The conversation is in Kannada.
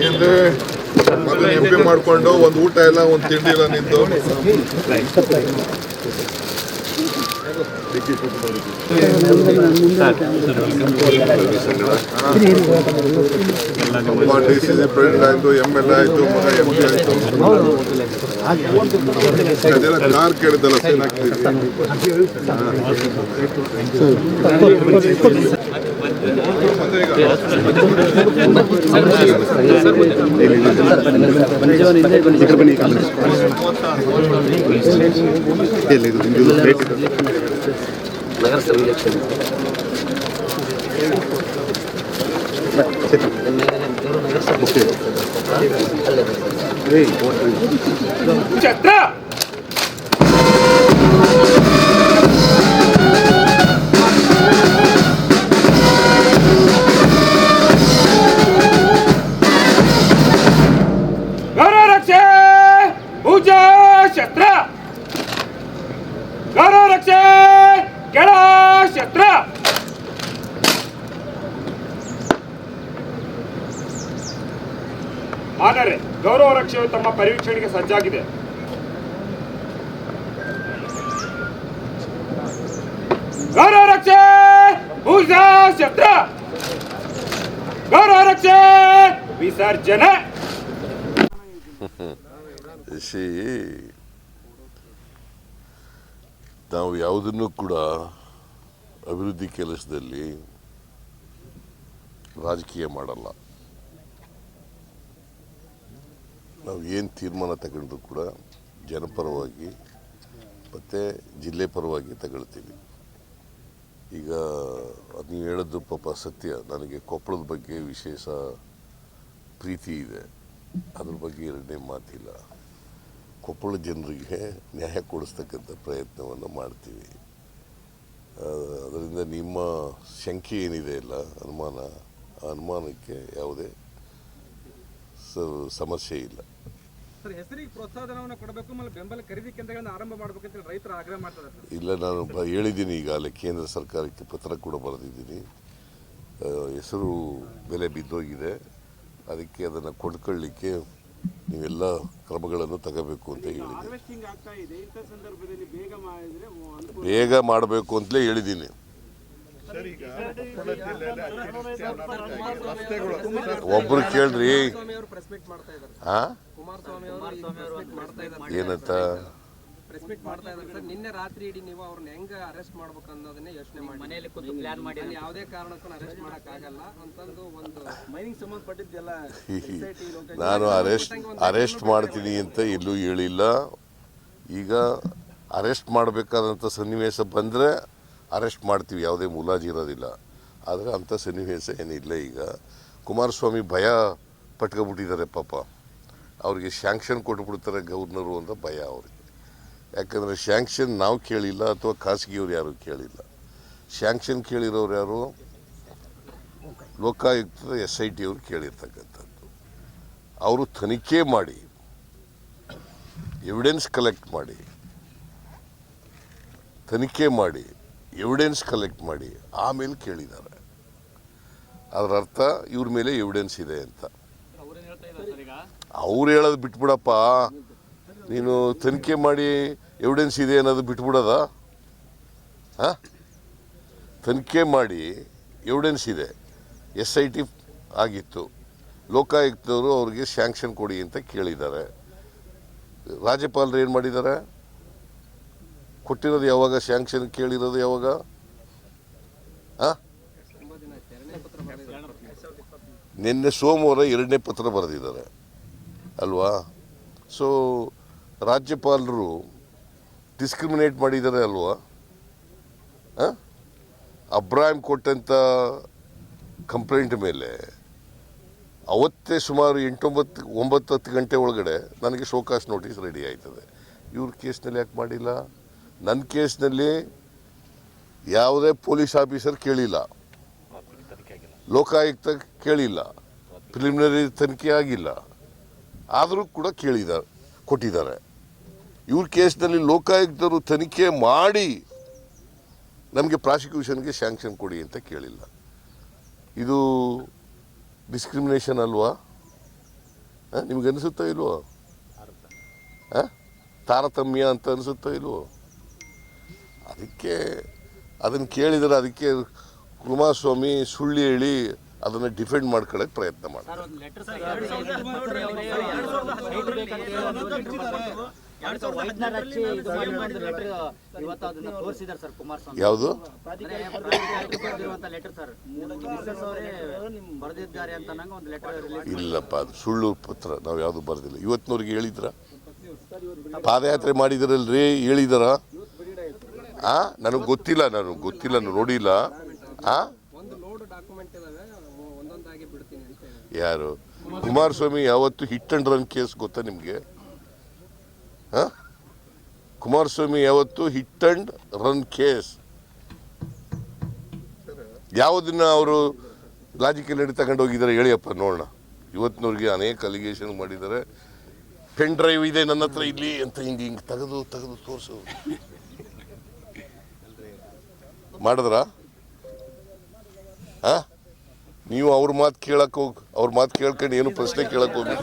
ಏನ್ರಿ ಅದನ್ನ ಎಂಪಿ ಮಾಡ್ಕೊಂಡು ಒಂದು ಊಟ ಇಲ್ಲ ಒಂದು ತಿಂಡಿ ಇಲ್ಲ ನಿಂದು DCC ಪ್ರೆಸಿಡೆಂಟ್ ಆಯ್ತು, MLA ಆಯ್ತು, ಮಗ MP ಆಯ್ತು. ಅದೆಲ್ಲ ಕಾರ್ ಕೇಳಿದ್ದಲ್ಲ ಸೈನ್ ಹಾಕ್ತೀವಿ. ನಗರಸಭೆ ಎಲೆಕ್ಷನ್ ಗೌರವ ರಕ್ಷೆ ಪೂಜಾ ಶಸ್ತ್ರ, ಗೌರವ ರಕ್ಷೆ ಕೆಳ ಶಸ್ತ್ರ. ಆದರೆ ಗೌರವ ರಕ್ಷೆಯು ತಮ್ಮ ಪರಿವೀಕ್ಷಣೆಗೆ ಸಜ್ಜಾಗಿದೆ. ಗೌರವ ರಕ್ಷೆ ಪೂಜಾ ಶಸ್ತ್ರ, ಗೌರವ ರಕ್ಷೆ ವಿಸರ್ಜನೆ. ನಾವು ಯಾವುದನ್ನು ಕೂಡ ಅಭಿವೃದ್ಧಿ ಕೆಲಸದಲ್ಲಿ ರಾಜಕೀಯ ಮಾಡಲ್ಲ. ನಾವು ಏನು ತೀರ್ಮಾನ ತಗೊಂಡ್ರು ಕೂಡ ಜನಪರವಾಗಿ ಮತ್ತು ಜಿಲ್ಲೆ ಪರವಾಗಿ ತಗೊಳ್ತೀವಿ. ಈಗ ನೀವು ಹೇಳೋದು ಪಾಪ ಸತ್ಯ. ನನಗೆ ಕೊಪ್ಪಳದ ಬಗ್ಗೆ ವಿಶೇಷ ಪ್ರೀತಿ ಇದೆ, ಅದ್ರ ಬಗ್ಗೆ ಎರಡನೇ ಮಾತಿಲ್ಲ. ಕೊಪ್ಪಳ ಜನರಿಗೆ ನ್ಯಾಯ ಕೊಡಿಸ್ತಕ್ಕಂಥ ಪ್ರಯತ್ನವನ್ನು ಮಾಡ್ತೀವಿ. ಅದರಿಂದ ನಿಮ್ಮ ಶಂಕೆ ಏನಿದೆ ಇಲ್ಲ ಅನುಮಾನಕ್ಕೆ ಯಾವುದೇ ಸಮಸ್ಯೆ ಇಲ್ಲ. ಸರ್, ಹೆಸರಿಗೆ ಪ್ರೋತ್ಸಾಹಧನವನ್ನು ಕೊಡಬೇಕು, ಆಮೇಲೆ ಬೆಂಬಲ ಖರೀದಿ ಕೇಂದ್ರಗಳನ್ನು ಆರಂಭ ಮಾಡಬೇಕಂತ ರೈತರು ಆಗ್ರಹ ಮಾಡ್ತಾರೆ. ಇಲ್ಲ, ನಾನು ಹೇಳಿದ್ದೀನಿ ಈಗಾಗಲೇ ಕೇಂದ್ರ ಸರ್ಕಾರಕ್ಕೆ ಪತ್ರ ಕೂಡ ಬರೆದಿದ್ದೀನಿ. ಹೆಸರು ಬೆಲೆ ಬಿದ್ದೋಗಿದೆ, ಅದಕ್ಕೆ ಅದನ್ನು ಕೊಂಡ್ಕೊಳ್ಳಿಕ್ಕೆ ನೀವೆಲ್ಲ ಕ್ರಮಗಳನ್ನು ತಗೋಬೇಕು ಅಂತ ಹೇಳಿದ್ದೀನಿ. ಬೇಗ ಮಾಡಬೇಕು ಅಂತಲೇ ಹೇಳಿದ್ದೀನಿ. ಒಬ್ರು ಕೇಳ್ರಿ ಏನಂತ ನಿನ್ನೆ ರಾತ್ರಿ ಇಡೀ ನೀವು ಅವ್ರನ್ನ ಹೆಂಗ ಅರೆಸ್ಟ್ ಮಾಡ್ಬೇಕು ಅನ್ನೋದನ್ನೇ ಯೋಚನೆ ಮಾಡಿ, ಯಾವುದೇ ಕಾರಣಕ್ಕೂ ಅರೆಸ್ಟ್ ಮಾಡಕ್ ಆಗಲ್ಲ ಅಂತಂದು ಒಂದು ಮೈನಿಂಗ್ ಸಂಬಂಧಪಟ್ಟಿದ್ದೆಲ್ಲ ನಾನು ಅರೆಸ್ಟ್ ಮಾಡ್ತೀನಿ ಅಂತ ಎಲ್ಲೂ ಹೇಳಿಲ್ಲ. ಈಗ ಅರೆಸ್ಟ್ ಮಾಡಬೇಕಾದಂಥ ಸನ್ನಿವೇಶ ಬಂದರೆ ಅರೆಸ್ಟ್ ಮಾಡ್ತೀವಿ, ಯಾವುದೇ ಮುಲಾಜಿ ಇರೋದಿಲ್ಲ. ಆದರೆ ಅಂಥ ಸನ್ನಿವೇಶ ಏನಿಲ್ಲ. ಈಗ ಕುಮಾರಸ್ವಾಮಿ ಭಯ ಪಟ್ಕೊಬಿಟ್ಟಿದ್ದಾರೆ ಪಾಪ. ಅವ್ರಿಗೆ ಶ್ಯಾಂಕ್ಷನ್ ಕೊಟ್ಬಿಡ್ತಾರೆ ಗವರ್ನರು ಅಂತ ಭಯ ಅವ್ರಿಗೆ. ಯಾಕಂದರೆ ಶ್ಯಾಂಕ್ಷನ್ ನಾವು ಕೇಳಿಲ್ಲ ಅಥವಾ ಖಾಸಗಿಯವ್ರು ಯಾರು ಕೇಳಿಲ್ಲ. ಶ್ಯಾಂಕ್ಷನ್ ಕೇಳಿರೋರು ಯಾರು? ಲೋಕಾಯುಕ್ತದ SIT ಅವರು ಕೇಳಿರ್ತಕ್ಕಂಥದ್ದು. ಅವರು ತನಿಖೆ ಮಾಡಿ ಎವಿಡೆನ್ಸ್ ಕಲೆಕ್ಟ್ ಮಾಡಿ ಆಮೇಲೆ ಕೇಳಿದ್ದಾರೆ. ಅದರ ಅರ್ಥ ಇವ್ರ ಮೇಲೆ ಎವಿಡೆನ್ಸ್ ಇದೆ ಅಂತ. ಅವ್ರು ಹೇಳೋದು ಬಿಟ್ಬಿಡಪ್ಪ, ನೀನು ತನಿಖೆ ಮಾಡಿ ಎವಿಡೆನ್ಸ್ ಇದೆ ಅನ್ನೋದು ಬಿಟ್ಬಿಡೋದ? ತನಿಖೆ ಮಾಡಿ ಎವಿಡೆನ್ಸ್ ಇದೆ, SIT ಆಗಿತ್ತು, ಲೋಕಾಯುಕ್ತವರು ಅವ್ರಿಗೆ ಸ್ಯಾಂಕ್ಷನ್ ಕೊಡಿ ಅಂತ ಕೇಳಿದ್ದಾರೆ. ರಾಜ್ಯಪಾಲರು ಏನು ಮಾಡಿದ್ದಾರೆ? ಕೊಟ್ಟಿರೋದು ಯಾವಾಗ? ಸ್ಯಾಂಕ್ಷನ್ ಕೇಳಿರೋದು ಯಾವಾಗ? ನಿನ್ನೆ ಸೋಮವಾರ 2ನೇ ಪತ್ರ ಬರೆದಿದ್ದಾರೆ ಅಲ್ವಾ? ಸೊ ರಾಜ್ಯಪಾಲರು ಡಿಸ್ಕ್ರಿಮಿನೇಟ್ ಮಾಡಿದ್ದಾರೆ ಅಲ್ವಾ? ಅಬ್ರಾಹಿಂ ಕೊಟ್ಟಂಥ ಕಂಪ್ಲೇಂಟ್ ಮೇಲೆ ಅವತ್ತೇ ಸುಮಾರು 8-9 ಗಂಟೆ ಒಳಗಡೆ ನನಗೆ ಶೋಕಾಸ್ ನೋಟಿಸ್ ರೆಡಿ ಆಯ್ತದೆ. ಇವ್ರ ಕೇಸ್ನಲ್ಲಿ ಯಾಕೆ ಮಾಡಿಲ್ಲ? ನನ್ನ ಕೇಸ್ನಲ್ಲಿ ಯಾವುದೇ ಪೊಲೀಸ್ ಆಫೀಸರ್ ಕೇಳಿಲ್ಲ, ಲೋಕಾಯುಕ್ತ ಕೇಳಿಲ್ಲ, ಪ್ರಿಲಿಮಿನರಿ ತನಿಖೆ ಆಗಿಲ್ಲ, ಆದರೂ ಕೂಡ ಕೊಟ್ಟಿದ್ದಾರೆ. ಇವ್ರ ಕೇಸ್ನಲ್ಲಿ ಲೋಕಾಯುಕ್ತರು ತನಿಖೆ ಮಾಡಿ ನಮಗೆ ಪ್ರಾಸಿಕ್ಯೂಷನ್ಗೆ ಸ್ಯಾಂಕ್ಷನ್ ಕೊಡಿ ಅಂತ ಕೇಳಿಲ್ಲ. ಇದು ಡಿಸ್ಕ್ರಿಮಿನೇಷನ್ ಅಲ್ವಾ? ನಿಮ್ಗೆ ಅನಿಸುತ್ತಾ ಇಲ್ವೋ? ತಾರತಮ್ಯ ಅಂತ ಅನಿಸುತ್ತಾ ಇಲ್ವೋ? ಅದಕ್ಕೆ ಅದನ್ನು ಕೇಳಿದರೆ ಅದಕ್ಕೆ ಕುಮಾರಸ್ವಾಮಿ ಸುಳ್ಳು ಹೇಳಿ ಅದನ್ನು ಡಿಫೆಂಡ್ ಮಾಡ್ಕೊಳ್ಳೋಕೆ ಪ್ರಯತ್ನ ಮಾಡ್ತಾರೆ. ಯಾವುದು ಇಲ್ಲಪ್ಪ, ಅದು ಸುಳ್ಳು ಪತ್ರ. ನಾವು ಯಾವುದು ಬರೆದಿಲ್ಲ. ಇವತ್ತಿನವ್ರಿಗೆ ಹೇಳಿದ್ರ? ಪಾದಯಾತ್ರೆ ಮಾಡಿದ್ರಲ್ರಿ, ಹೇಳಿದಾರ? ನನಗೆ ಗೊತ್ತಿಲ್ಲ, ನಾನು ನೋಡಿಲ್ಲ. ಯಾರು? ಕುಮಾರಸ್ವಾಮಿ ಯಾವತ್ತು ಹಿಟ್ ಅಂಡ್ ರನ್ ಕೇಸ್ ಗೊತ್ತಾ ನಿಮಗೆ? ಕುಮಾರಸ್ವಾಮಿ ಯಾವತ್ತು ಹಿಟ್ ಅಂಡ್ ರನ್ ಕೇಸ್ ಯಾವುದನ್ನ ಅವರು ಲಾಜಿಕಲ್ ಎಡಿ ತಗೊಂಡು ಹೋಗಿದ್ದಾರೆ ಹೇಳಿಯಪ್ಪ ನೋಡೋಣ. ಇವತ್ತಿನವ್ರಿಗೆ ಅನೇಕ ಅಲಿಗೇಷನ್ ಮಾಡಿದ್ದಾರೆ. ಪೆನ್ ಡ್ರೈವ್ ಇದೆ ನನ್ನ ಹತ್ರ ಇಲ್ಲಿ ಅಂತ ಹಿಂಗೆ ತೆಗೆದು ತೋರಿಸು ಮಾಡಿದ್ರ? ನೀವು ಅವ್ರ ಮಾತು ಕೇಳಕ್ಕೆ ಅವ್ರ ಮಾತು ಕೇಳ್ಕೊಂಡು ಏನು ಪ್ರಶ್ನೆ ಕೇಳಕ್ಕೆ ಹೋಗಿ